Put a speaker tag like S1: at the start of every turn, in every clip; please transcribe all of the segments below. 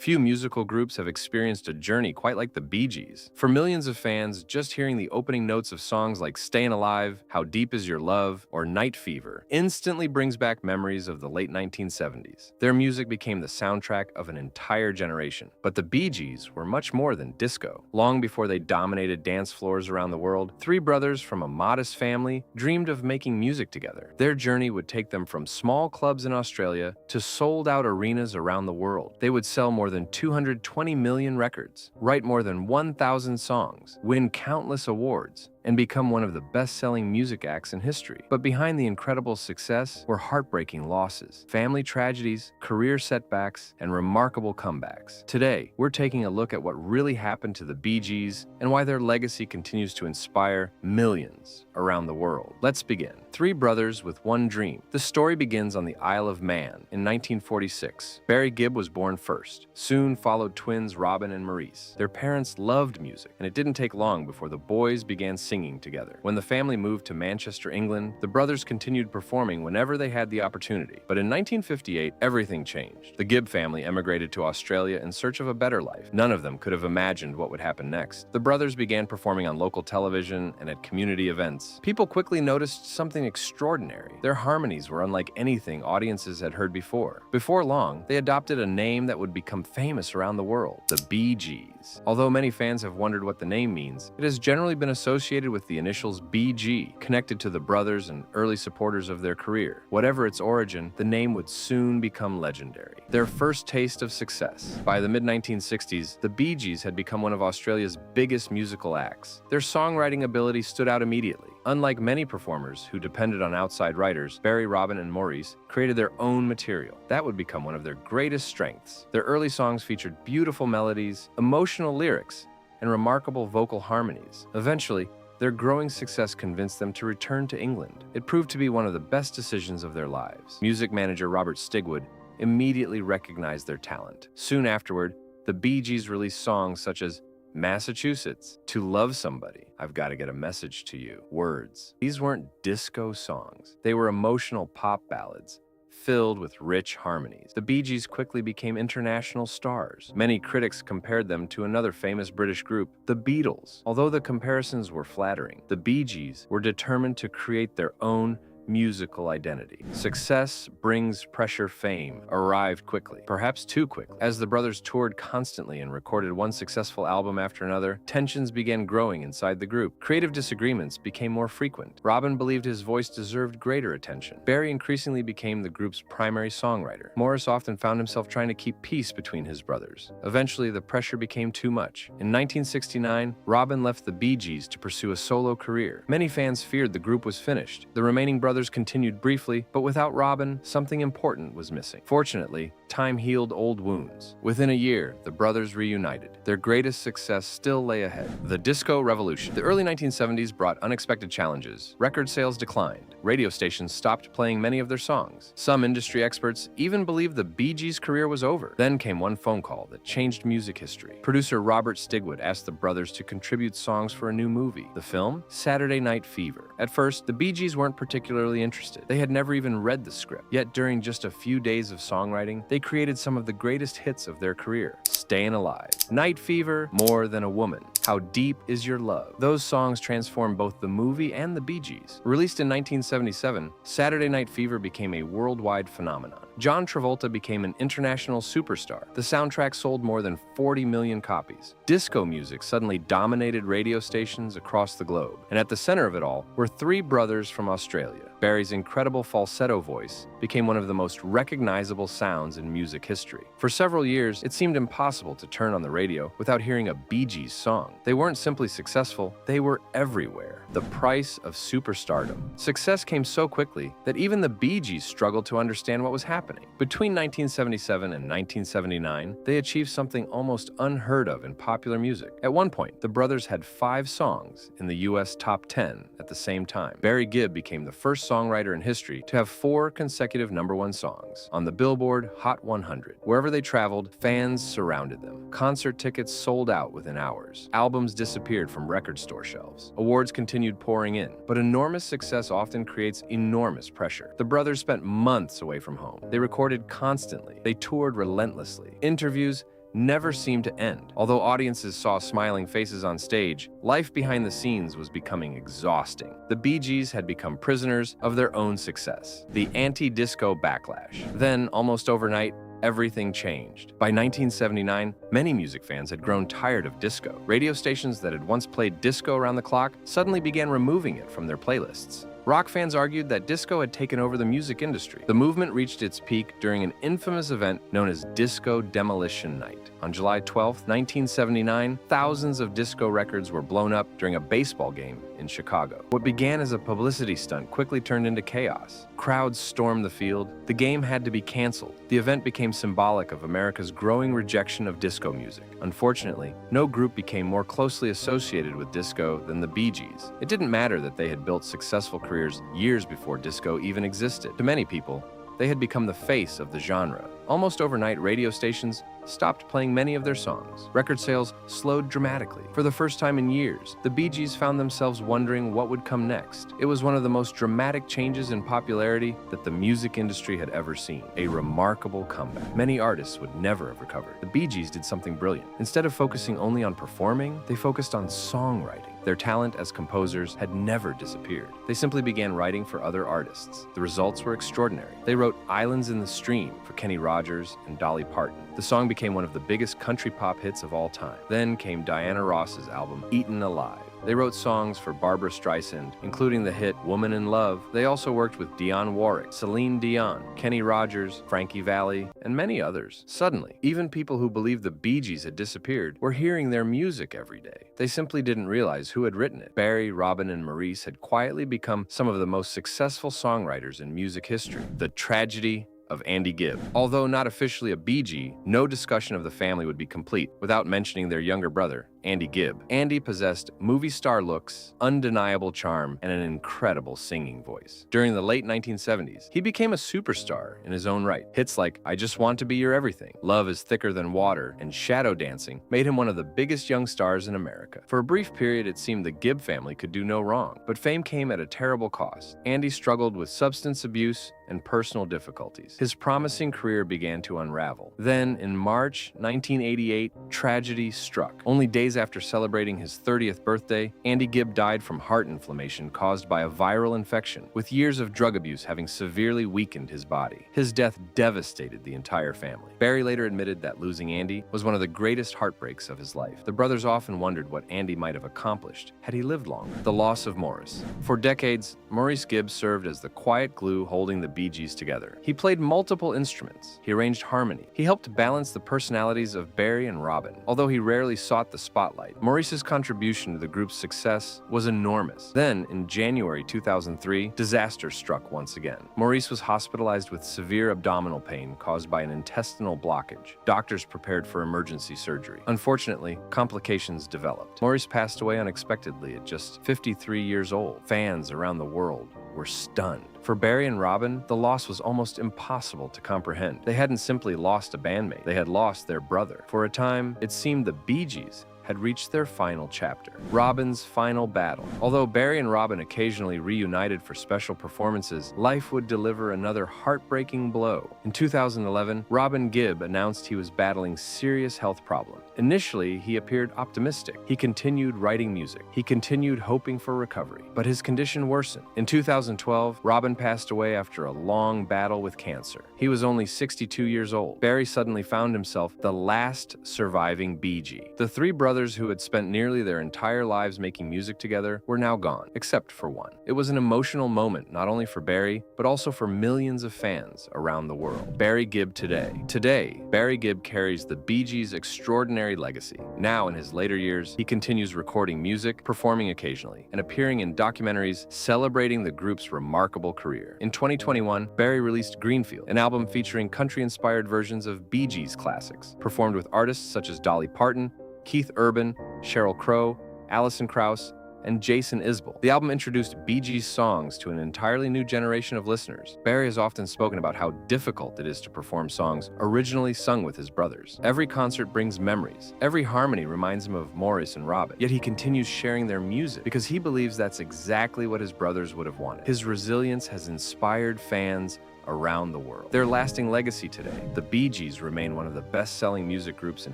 S1: Few musical groups have experienced a journey quite like the Bee Gees. For millions of fans, just hearing the opening notes of songs like Stayin' Alive, How Deep Is Your Love, or Night Fever instantly brings back memories of the late 1970s. Their music became the soundtrack of an entire generation. But the Bee Gees were much more than disco. Long before they dominated dance floors around the world, three brothers from a modest family dreamed of making music together. Their journey would take them from small clubs in Australia to sold-out arenas around the world. They would sell more than 220 million records, write more than 1,000 songs, win countless awards, and become one of the best-selling music acts in history. But behind the incredible success were heartbreaking losses, family tragedies, career setbacks, and remarkable comebacks. Today, we're taking a look at what really happened to the Bee Gees and why their legacy continues to inspire millions around the world. Let's begin. Three brothers with one dream. The story begins on the Isle of Man in 1946. Barry Gibb was born first. Soon followed twins Robin and Maurice. Their parents loved music, and it didn't take long before the boys began singing together. When the family moved to Manchester, England, the brothers continued performing whenever they had the opportunity. But in 1958, everything changed. The Gibb family emigrated to Australia in search of a better life. None of them could have imagined what would happen next. The brothers began performing on local television and at community events. People quickly noticed something extraordinary. Their harmonies were unlike anything audiences had heard before. Before long, they adopted a name that would become famous around the world, the Bee Gees. Although many fans have wondered what the name means, it has generally been associated with the initials BG, connected to the brothers and early supporters of their career. Whatever its origin, the name would soon become legendary. Their first taste of success. By the mid-1960s, the Bee Gees had become one of Australia's biggest musical acts. Their songwriting ability stood out immediately. Unlike many performers who depended on outside writers, Barry, Robin, and Maurice created their own material. That would become one of their greatest strengths. Their early songs featured beautiful melodies, emotional lyrics, and remarkable vocal harmonies. Eventually, their growing success convinced them to return to England. It proved to be one of the best decisions of their lives. Music manager Robert Stigwood immediately recognized their talent. Soon afterward, the Bee Gees released songs such as Massachusetts, To Love Somebody, I've Got to Get a Message to You, Words. These weren't disco songs. They were emotional pop ballads filled with rich harmonies. The Bee Gees quickly became international stars. Many critics compared them to another famous British group, the Beatles. Although the comparisons were flattering, the Bee Gees were determined to create their own musical identity. Success brings pressure. Fame arrived quickly, perhaps too quickly. As the brothers toured constantly and recorded one successful album after another, tensions began growing inside the group. Creative disagreements became more frequent. Robin believed his voice deserved greater attention. Barry increasingly became the group's primary songwriter. Maurice often found himself trying to keep peace between his brothers. Eventually, the pressure became too much. In 1969, Robin left the Bee Gees to pursue a solo career. Many fans feared the group was finished. The remaining brothers continued briefly, but without Robin, something important was missing. Fortunately, time healed old wounds. Within a year, the brothers reunited. Their greatest success still lay ahead. The disco revolution. The early 1970s brought unexpected challenges. Record sales declined. Radio stations stopped playing many of their songs. Some industry experts even believed the Bee Gees' career was over. Then came one phone call that changed music history. Producer Robert Stigwood asked the brothers to contribute songs for a new movie. The film? Saturday Night Fever. At first, the Bee Gees weren't particularly interested. They had never even read the script. Yet during just a few days of songwriting, they created some of the greatest hits of their career. Stayin' Alive, Night Fever, More Than a Woman, How Deep Is Your Love. Those songs transformed both the movie and the Bee Gees. Released in 1977, Saturday Night Fever became a worldwide phenomenon. John Travolta became an international superstar. The soundtrack sold more than 40 million copies. Disco music suddenly dominated radio stations across the globe. And at the center of it all were three brothers from Australia. Barry's incredible falsetto voice became one of the most recognizable sounds in music history. For several years, it seemed impossible to turn on the radio without hearing a Bee Gees song. They weren't simply successful, they were everywhere. The price of superstardom. Success came so quickly that even the Bee Gees struggled to understand what was happening. Between 1977 and 1979, they achieved something almost unheard of in popular music. At one point, the brothers had 5 songs in the US top 10 at the same time. Barry Gibb became the first songwriter in history to have 4 consecutive #1 songs on the Billboard Hot 100. Wherever they traveled, fans surrounded them. Concert tickets sold out within hours. Albums disappeared from record store shelves. Awards continued pouring in, but enormous success often creates enormous pressure. The brothers spent months away from home. They recorded constantly. They toured relentlessly. Interviews never seemed to end. Although audiences saw smiling faces on stage, life behind the scenes was becoming exhausting. The Bee Gees had become prisoners of their own success. The anti-disco backlash. Then, almost overnight, everything changed. By 1979, many music fans had grown tired of disco. Radio stations that had once played disco around the clock suddenly began removing it from their playlists. Rock fans argued that disco had taken over the music industry. The movement reached its peak during an infamous event known as Disco Demolition Night. On July 12, 1979, thousands of disco records were blown up during a baseball game in Chicago. What began as a publicity stunt quickly turned into chaos. Crowds stormed the field. The game had to be canceled. The event became symbolic of America's growing rejection of disco music. Unfortunately, no group became more closely associated with disco than the Bee Gees. It didn't matter that they had built successful careers years before disco even existed. To many people, they had become the face of the genre. Almost overnight, radio stations stopped playing many of their songs. Record sales slowed dramatically. For the first time in years, the Bee Gees found themselves wondering what would come next. It was one of the most dramatic changes in popularity that the music industry had ever seen. A remarkable comeback. Many artists would never have recovered. The Bee Gees did something brilliant. Instead of focusing only on performing, they focused on songwriting. Their talent as composers had never disappeared. They simply began writing for other artists. The results were extraordinary. They wrote Islands in the Stream for Kenny Rogers and Dolly Parton. The song became one of the biggest country pop hits of all time. Then came Diana Ross's album, Eaten Alive. They wrote songs for Barbra Streisand, including the hit Woman in Love. They also worked with Dionne Warwick, Celine Dion, Kenny Rogers, Frankie Valli, and many others. Suddenly, even people who believed the Bee Gees had disappeared were hearing their music every day. They simply didn't realize who had written it. Barry, Robin, and Maurice had quietly become some of the most successful songwriters in music history. The tragedy of Andy Gibb. Although not officially a Bee Gee, no discussion of the family would be complete without mentioning their younger brother, Andy Gibb. Andy possessed movie star looks, undeniable charm, and an incredible singing voice. During the late 1970s, he became a superstar in his own right. Hits like I Just Want to Be Your Everything, Love is Thicker Than Water, and Shadow Dancing made him one of the biggest young stars in America. For a brief period, it seemed the Gibb family could do no wrong, but fame came at a terrible cost. Andy struggled with substance abuse and personal difficulties. His promising career began to unravel. Then, in March 1988, tragedy struck. Only days after celebrating his 30th birthday, Andy Gibb died from heart inflammation caused by a viral infection, with years of drug abuse having severely weakened his body. His death devastated the entire family. Barry later admitted that losing Andy was one of the greatest heartbreaks of his life. The brothers often wondered what Andy might have accomplished had he lived longer. The loss of Maurice. For decades, Maurice Gibb served as the quiet glue holding the Bee Gees together. He played multiple instruments. He arranged harmony. He helped balance the personalities of Barry and Robin. Although he rarely sought the spotlight, Maurice's contribution to the group's success was enormous. Then, in January 2003, disaster struck once again. Maurice was hospitalized with severe abdominal pain caused by an intestinal blockage. Doctors prepared for emergency surgery. Unfortunately, complications developed. Maurice passed away unexpectedly at just 53 years old. Fans around the world were stunned. For Barry and Robin, the loss was almost impossible to comprehend. They hadn't simply lost a bandmate, they had lost their brother. For a time, it seemed the Bee Gees had reached their final chapter. Robin's final battle. Although Barry and Robin occasionally reunited for special performances, life would deliver another heartbreaking blow. In 2011, Robin Gibb announced he was battling serious health problems. Initially, he appeared optimistic. He continued writing music. He continued hoping for recovery, but his condition worsened. In 2012, Robin passed away after a long battle with cancer. He was only 62 years old. Barry suddenly found himself the last surviving Bee Gee. The three brothers who had spent nearly their entire lives making music together were now gone, except for one. It was an emotional moment not only for Barry, but also for millions of fans around the world. Barry Gibb today. Today, Barry Gibb carries the Bee Gees' extraordinary legacy. Now, in his later years, he continues recording music, performing occasionally, and appearing in documentaries celebrating the group's remarkable career. In 2021, Barry released Greenfield, an album featuring country-inspired versions of Bee Gees classics, performed with artists such as Dolly Parton, Keith Urban, Sheryl Crow, Alison Krauss, and Jason Isbell. The album introduced Bee Gees songs to an entirely new generation of listeners. Barry has often spoken about how difficult it is to perform songs originally sung with his brothers. Every concert brings memories. Every harmony reminds him of Maurice and Robin. Yet he continues sharing their music because he believes that's exactly what his brothers would have wanted. His resilience has inspired fans around the world. Their lasting legacy today, the Bee Gees remain one of the best-selling music groups in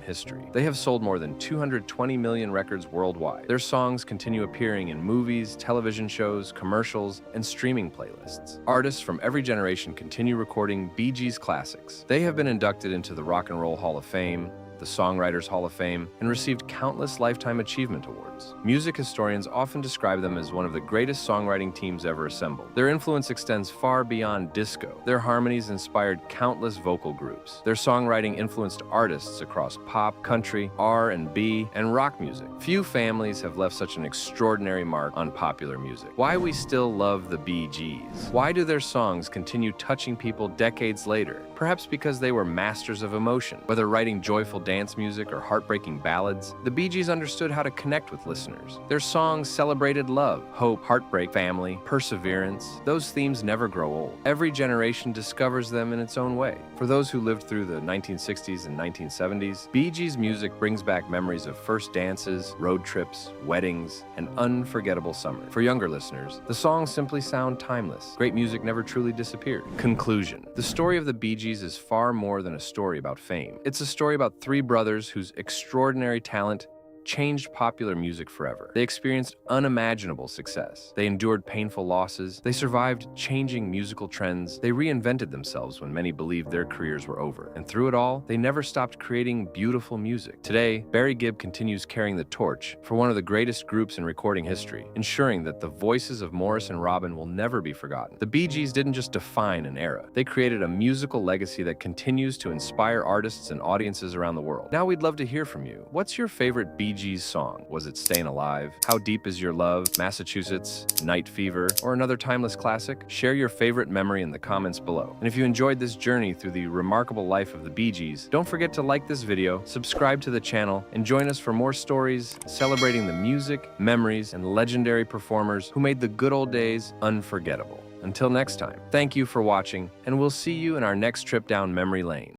S1: history. They have sold more than 220 million records worldwide. Their songs continue appearing in movies, television shows, commercials, and streaming playlists. Artists from every generation continue recording Bee Gees classics. They have been inducted into the Rock and Roll Hall of Fame, the Songwriters Hall of Fame, and received countless Lifetime Achievement Awards. Music historians often describe them as one of the greatest songwriting teams ever assembled. Their influence extends far beyond disco. Their harmonies inspired countless vocal groups. Their songwriting influenced artists across pop, country, R&B, and rock music. Few families have left such an extraordinary mark on popular music. Why we still love the Bee Gees? Why do their songs continue touching people decades later? Perhaps because they were masters of emotion. Whether writing joyful dance music or heartbreaking ballads, the Bee Gees understood how to connect with listeners. Their songs celebrated love, hope, heartbreak, family, perseverance. Those themes never grow old. Every generation discovers them in its own way. For those who lived through the 1960s and 1970s, Bee Gees music brings back memories of first dances, road trips, weddings, and unforgettable summers. For younger listeners, the songs simply sound timeless. Great music never truly disappeared. Conclusion. The story of the Bee Gees is far more than a story about fame. It's a story about three brothers whose extraordinary talent changed popular music forever. They experienced unimaginable success. They endured painful losses. They survived changing musical trends. They reinvented themselves when many believed their careers were over. And through it all, they never stopped creating beautiful music. Today, Barry Gibb continues carrying the torch for one of the greatest groups in recording history, ensuring that the voices of Morris and Robin will never be forgotten. The Bee Gees didn't just define an era. They created a musical legacy that continues to inspire artists and audiences around the world. Now we'd love to hear from you. What's your favorite Bee Gees song? Was it Stayin' Alive? How Deep Is Your Love? Massachusetts? Night Fever? Or another timeless classic? Share your favorite memory in the comments below. And if you enjoyed this journey through the remarkable life of the Bee Gees, don't forget to like this video, subscribe to the channel, and join us for more stories celebrating the music, memories, and legendary performers who made the good old days unforgettable. Until next time, thank you for watching, and we'll see you in our next trip down memory lane.